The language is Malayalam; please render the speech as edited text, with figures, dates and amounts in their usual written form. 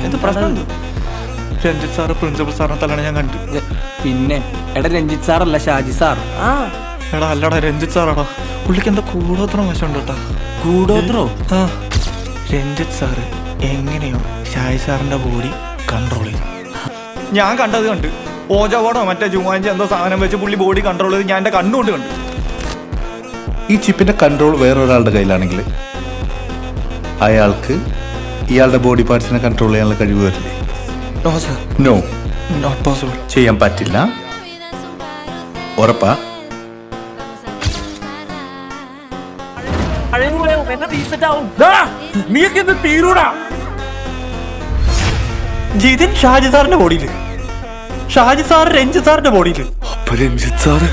എന്ത് പ്രശ്നം? രഞ്ജിത്ത് സാറ് പ്രിൻസിപ്പൽ സാറിനെ തല്ലണ ഞാൻ കണ്ടു. പിന്നെ എടാ രഞ്ജിത്ത് സാറല്ല ഷാജി സാർ. എടാ അല്ലടാ രഞ്ജിത്ത് സാറാടാ. പുള്ളിക്ക് എന്താ കൂടോത്രം വശമുണ്ട് കേട്ടാ. കൂടോത്രോ? രഞ്ജിത്ത് സാറ് എങ്ങനെയോ ഷാജി സാറിന്റെ ബോഡി കൺട്രോൾ ചെയ്തു. ഞാൻ കണ്ടത് കണ്ട് ഓജാവോടോ മറ്റേ ചുമ്മാഞ്ചി എന്തോ സാധനം വെച്ച് പുള്ളി ബോഡി കൺട്രോൾ ചെയ്ത് ഞാൻ എൻ്റെ കണ്ണുകൊണ്ട് കണ്ടു. ഈ ചിപ്പിന്റെ കൺട്രോൾ വേറൊരാളുടെ കയ്യിലാണെങ്കിൽ അയാൾക്ക് ഇയാളുടെ ബോഡി പാർട്സിനെ കൺട്രോൾ ചെയ്യാനുള്ള കഴിവ് വരില്ലേ? No sir, no, not possible. ചെയ്യാൻ പറ്റില്ല. ഉറപ്പാ? ജിതിൻ ഷാജി സാറിന്റെ ബോഡിയില്, ഷാജി സാറ് രഞ്ജിത്ത് സാറിന്റെ ബോഡിയില്. അപ്പൊ രഞ്ജിത്ത് സാറ്